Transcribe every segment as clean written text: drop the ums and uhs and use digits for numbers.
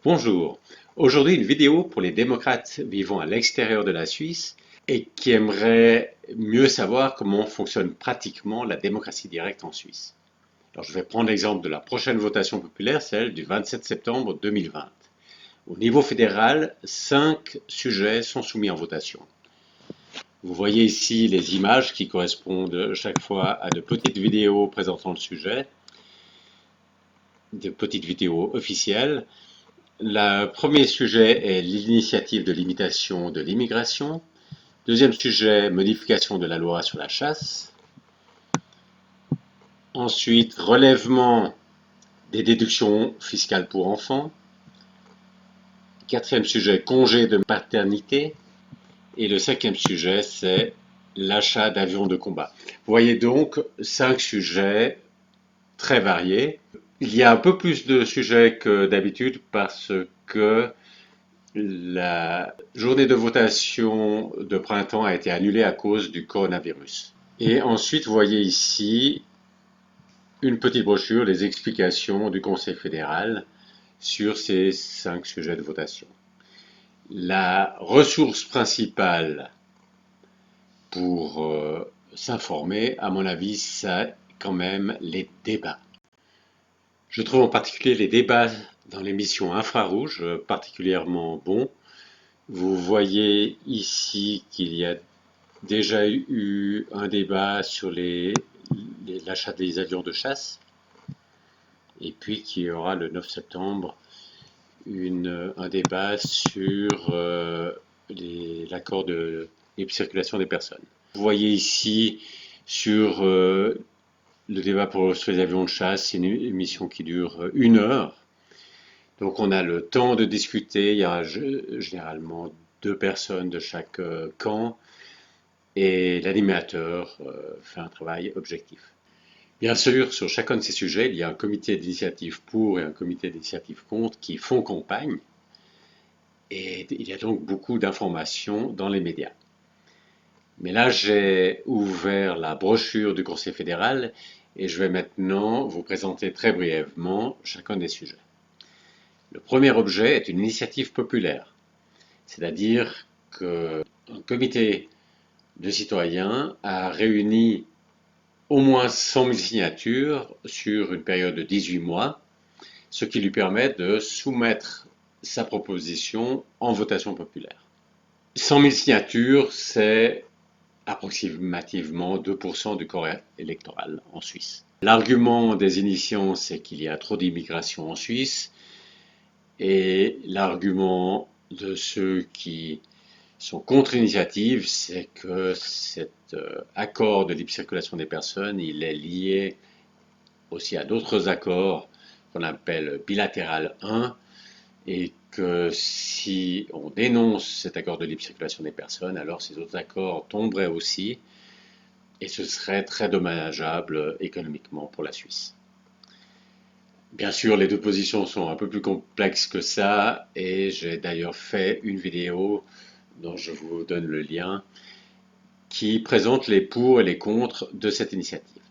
Bonjour, aujourd'hui une vidéo pour les démocrates vivant à l'extérieur de la Suisse et qui aimeraient mieux savoir comment fonctionne pratiquement la démocratie directe en Suisse. Alors je vais prendre l'exemple de la prochaine votation populaire, celle du 27 septembre 2020. Au niveau fédéral, 5 sujets sont soumis en votation. Vous voyez ici les images qui correspondent chaque fois à de petites vidéos présentant le sujet, de petites vidéos officielles. Le premier sujet est l'initiative de limitation de l'immigration. Deuxième sujet, modification de la loi sur la chasse. Ensuite, relèvement des déductions fiscales pour enfants. Quatrième sujet, congé de paternité. Et le cinquième sujet, c'est l'achat d'avions de combat. Vous voyez donc 5 sujets très variés. Il y a un peu plus de sujets que d'habitude parce que la journée de votation de printemps a été annulée à cause du coronavirus. Et ensuite, vous voyez ici une petite brochure, les explications du Conseil fédéral sur ces 5 sujets de votation. La ressource principale pour s'informer, à mon avis, c'est quand même les débats. Je trouve en particulier les débats dans l'émission Infrarouge particulièrement bons. Vous voyez ici qu'il y a déjà eu un débat sur l'achat des avions de chasse, et puis qu'il y aura le 9 septembre un débat sur l'accord de libre circulation des personnes. Vous voyez ici sur le débat sur les avions de chasse, c'est une émission qui dure 1 heure. Donc on a le temps de discuter, il y a généralement 2 personnes de chaque camp et l'animateur fait un travail objectif. Bien sûr, sur chacun de ces sujets, il y a un comité d'initiative pour et un comité d'initiative contre qui font campagne et il y a donc beaucoup d'informations dans les médias. Mais là, j'ai ouvert la brochure du Conseil fédéral et je vais maintenant vous présenter très brièvement chacun des sujets. Le premier objet est une initiative populaire, c'est-à-dire qu'un comité de citoyens a réuni au moins 100 000 signatures sur une période de 18 mois, ce qui lui permet de soumettre sa proposition en votation populaire. 100 000 signatures, c'est approximativement 2% du corps électoral en Suisse. L'argument des initiants, c'est qu'il y a trop d'immigration en Suisse, et l'argument de ceux qui sont contre l'initiative, c'est que cet accord de libre circulation des personnes, il est lié aussi à d'autres accords qu'on appelle bilatéral 1, et que si on dénonce cet accord de libre circulation des personnes, alors ces autres accords tomberaient aussi, et ce serait très dommageable économiquement pour la Suisse. Bien sûr, les deux positions sont un peu plus complexes que ça, et j'ai d'ailleurs fait une vidéo dont je vous donne le lien, qui présente les pour et les contre de cette initiative.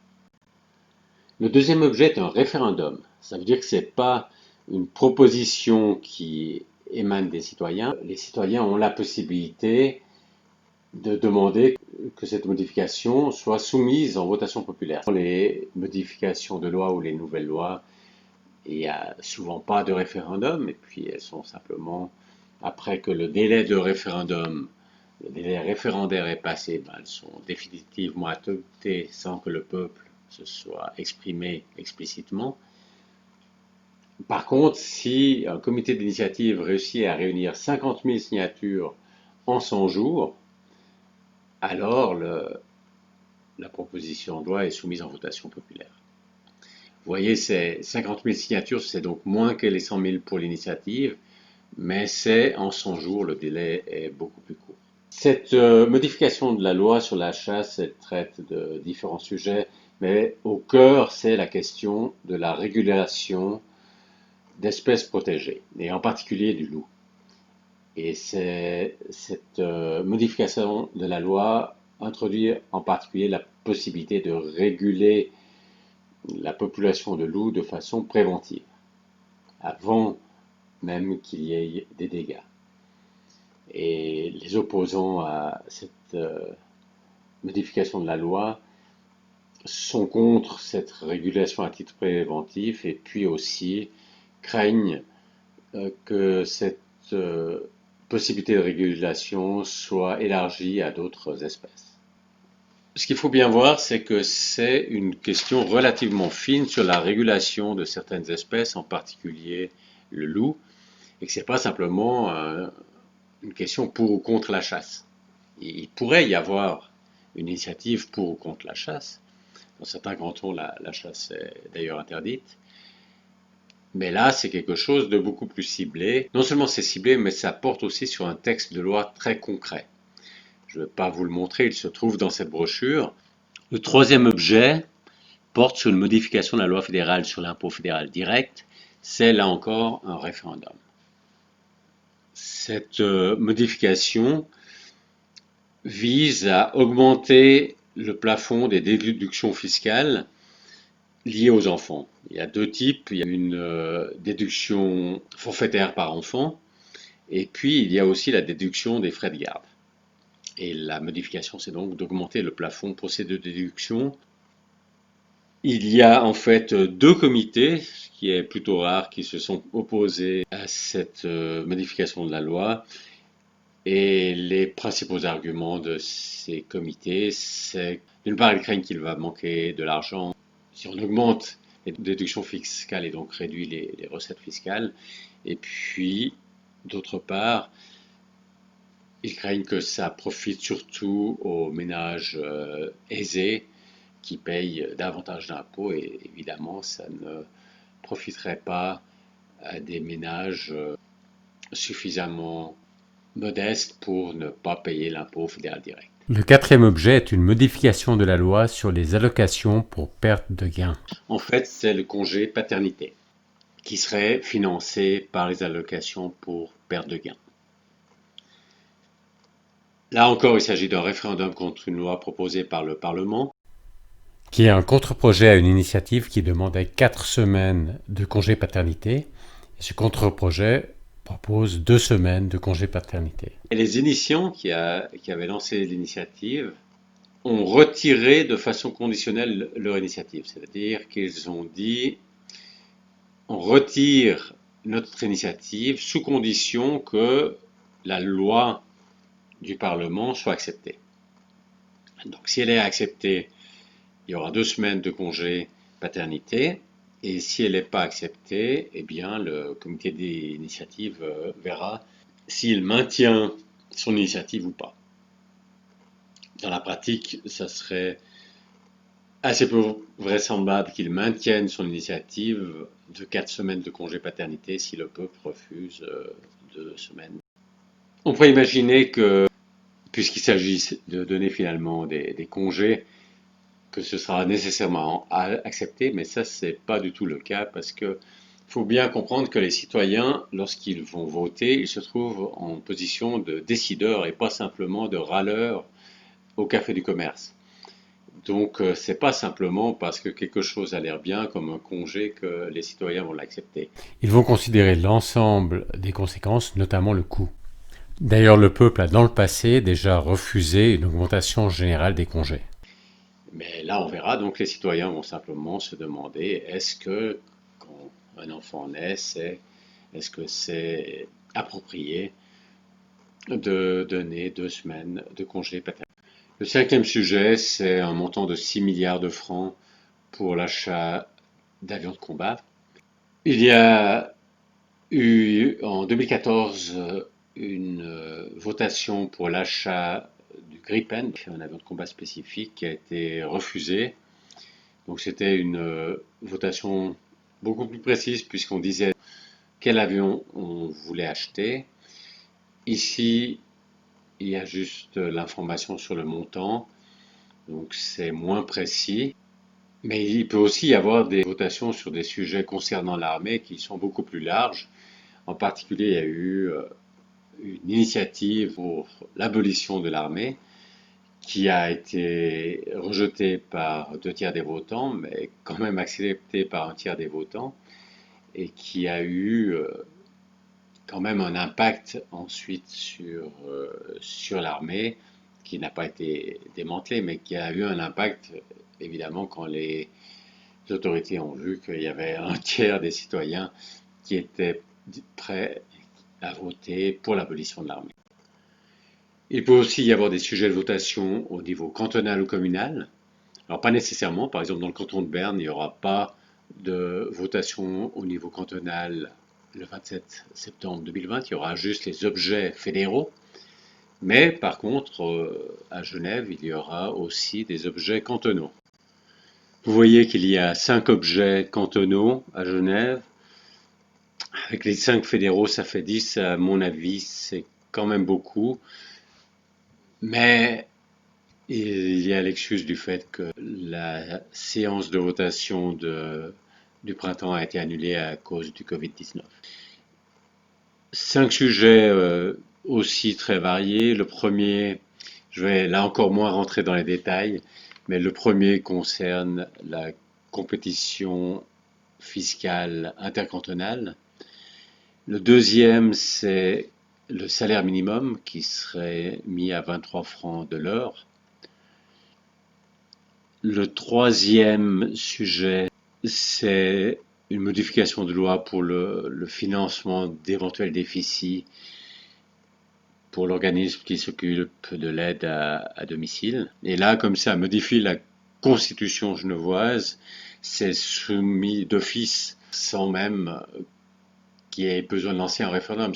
Le deuxième objet est un référendum. Ça veut dire que ce n'est pas une proposition qui émane des citoyens. Les citoyens ont la possibilité de demander que cette modification soit soumise en votation populaire. Pour les modifications de loi ou les nouvelles lois, il n'y a souvent pas de référendum, et puis elles sont simplement, après que le délai de référendum, le délai référendaire est passé, elles sont définitivement adoptées sans que le peuple se soit exprimé explicitement. Par contre, si un comité d'initiative réussit à réunir 50 000 signatures en 100 jours, alors la proposition de loi est soumise en votation populaire. Vous voyez, ces 50 000 signatures, c'est donc moins que les 100 000 pour l'initiative, mais c'est en 100 jours, le délai est beaucoup plus court. Cette modification de la loi sur la chasse, elle traite de différents sujets, mais au cœur, c'est la question de la régulation d'espèces protégées, et en particulier du loup. Et cette modification de la loi introduit en particulier la possibilité de réguler la population de loups de façon préventive. Avant, même qu'il y ait des dégâts. Et les opposants à cette modification de la loi sont contre cette régulation à titre préventif et puis aussi craignent que cette possibilité de régulation soit élargie à d'autres espèces. Ce qu'il faut bien voir, c'est que c'est une question relativement fine sur la régulation de certaines espèces, en particulier le loup, et que ce n'est pas simplement une question pour ou contre la chasse. Il pourrait y avoir une initiative pour ou contre la chasse. Dans certains cantons, la chasse est d'ailleurs interdite. Mais là, c'est quelque chose de beaucoup plus ciblé. Non seulement c'est ciblé, mais ça porte aussi sur un texte de loi très concret. Je ne vais pas vous le montrer, il se trouve dans cette brochure. Le troisième objet porte sur une modification de la loi fédérale sur l'impôt fédéral direct. C'est là encore un référendum. Cette modification vise à augmenter le plafond des déductions fiscales liées aux enfants. Il y a deux types. Il y a une déduction forfaitaire par enfant, et puis il y a aussi la déduction des frais de garde. Et la modification, c'est donc d'augmenter le plafond pour ces deux déductions. Il y a en fait deux comités, ce qui est plutôt rare, qui se sont opposés à cette modification de la loi. Et les principaux arguments de ces comités, c'est d'une part, ils craignent qu'il va manquer de l'argent si on augmente les déductions fiscales et donc réduit les recettes fiscales. Et puis, d'autre part, ils craignent que ça profite surtout aux ménages aisés qui payent davantage d'impôts, et évidemment, ça ne profiterait pas à des ménages suffisamment modestes pour ne pas payer l'impôt fédéral direct. Le quatrième objet est une modification de la loi sur les allocations pour perte de gain. En fait, c'est le congé paternité qui serait financé par les allocations pour perte de gain. Là encore, il s'agit d'un référendum contre une loi proposée par le Parlement, qui est un contre-projet à une initiative qui demandait 4 semaines de congé paternité. Et ce contre-projet propose 2 semaines de congé paternité. Et les initiants qui avaient lancé l'initiative ont retiré de façon conditionnelle leur initiative. C'est-à-dire qu'ils ont dit on retire notre initiative sous condition que la loi du Parlement soit acceptée. Donc si elle est acceptée, il y aura 2 semaines de congé paternité, et si elle n'est pas acceptée, eh bien le comité d'initiative verra s'il maintient son initiative ou pas. Dans la pratique, ça serait assez peu vraisemblable qu'il maintienne son initiative de 4 semaines de congé paternité si le peuple refuse 2 semaines. On pourrait imaginer que, puisqu'il s'agit de donner finalement des congés, que ce sera nécessairement accepté, mais ça, c'est pas du tout le cas, parce que faut bien comprendre que les citoyens, lorsqu'ils vont voter, ils se trouvent en position de décideurs et pas simplement de râleurs au café du commerce. Donc, c'est pas simplement parce que quelque chose a l'air bien comme un congé que les citoyens vont l'accepter. Ils vont considérer l'ensemble des conséquences, notamment le coût. D'ailleurs, le peuple a dans le passé déjà refusé une augmentation générale des congés. Mais là, on verra, donc les citoyens vont simplement se demander, est-ce que quand un enfant naît, est-ce que c'est approprié de donner 2 semaines de congé paternité? Le cinquième sujet, c'est un montant de 6 milliards de francs pour l'achat d'avions de combat. Il y a eu en 2014 une votation pour l'achat du Gripen, un avion de combat spécifique, qui a été refusée. Donc c'était une votation beaucoup plus précise puisqu'on disait quel avion on voulait acheter. Ici, il y a juste l'information sur le montant, donc c'est moins précis. Mais il peut aussi y avoir des votations sur des sujets concernant l'armée qui sont beaucoup plus larges. En particulier, il y a eu une initiative pour l'abolition de l'armée qui a été rejetée par 2 tiers des votants, mais quand même acceptée par 1 tiers des votants, et qui a eu quand même un impact ensuite sur l'armée, qui n'a pas été démantelé, mais qui a eu un impact, évidemment, quand les autorités ont vu qu'il y avait un tiers des citoyens qui étaient prêts à voter pour l'abolition de l'armée. Il peut aussi y avoir des sujets de votation au niveau cantonal ou communal. Alors pas nécessairement, par exemple dans le canton de Berne, il n'y aura pas de votation au niveau cantonal le 27 septembre 2020, il y aura juste les objets fédéraux. Mais par contre, à Genève, il y aura aussi des objets cantonaux. Vous voyez qu'il y a 5 objets cantonaux à Genève. Avec les 5 fédéraux, ça fait 10. À mon avis, c'est quand même beaucoup. Mais il y a l'excuse du fait que la séance de votation du printemps a été annulée à cause du Covid-19. 5 sujets aussi très variés. Le premier, je vais là encore moins rentrer dans les détails, mais le premier concerne la compétition fiscale intercantonale. Le deuxième, c'est le salaire minimum qui serait mis à 23 francs de l'heure. Le troisième sujet, c'est une modification de loi pour le financement d'éventuels déficits pour l'organisme qui s'occupe de l'aide à domicile. Et là, comme ça modifie la constitution genevoise, c'est soumis d'office sans même qu'il y ait besoin de lancer un référendum.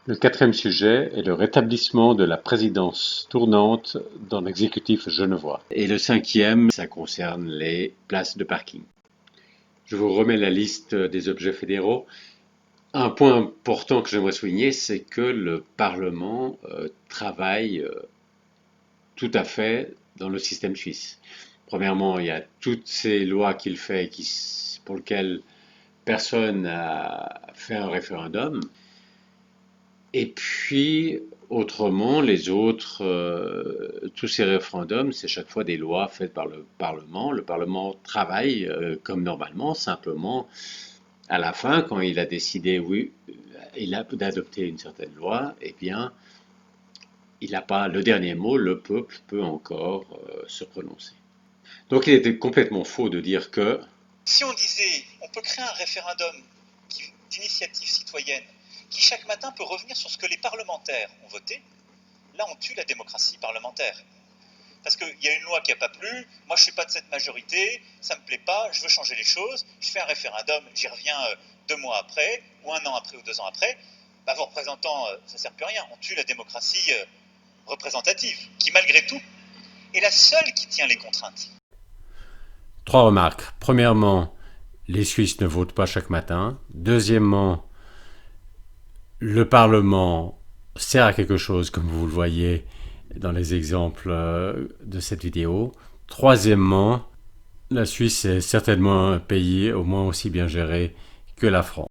Le quatrième sujet est le rétablissement de la présidence tournante dans l'exécutif genevois. Et le cinquième, ça concerne les places de parking. Je vous remets la liste des objets fédéraux. Un point important que j'aimerais souligner, c'est que le Parlement travaille tout à fait dans le système suisse. Premièrement, il y a toutes ces lois qu'il fait pour lesquelles personne n'a fait un référendum. Et puis, autrement, les autres, tous ces référendums, c'est chaque fois des lois faites par le Parlement. Le Parlement travaille comme normalement, simplement, à la fin, quand il a décidé, oui, d'adopter une certaine loi, eh bien, il n'a pas le dernier mot, le peuple peut encore se prononcer. Donc il était complètement faux de dire que... Si on disait, on peut créer un référendum d'initiative citoyenne qui chaque matin peut revenir sur ce que les parlementaires ont voté, là on tue la démocratie parlementaire. Parce qu'il y a une loi qui n'a pas plu, moi je ne suis pas de cette majorité, ça ne me plaît pas, je veux changer les choses, je fais un référendum, j'y reviens 2 mois après, ou 1 an après, ou 2 ans après, vos représentants, ça ne sert plus à rien, on tue la démocratie représentative, qui malgré tout est la seule qui tient les contraintes. 3 remarques. Premièrement, les Suisses ne votent pas chaque matin. Deuxièmement, le Parlement sert à quelque chose, comme vous le voyez dans les exemples de cette vidéo. Troisièmement, la Suisse est certainement un pays au moins aussi bien géré que la France.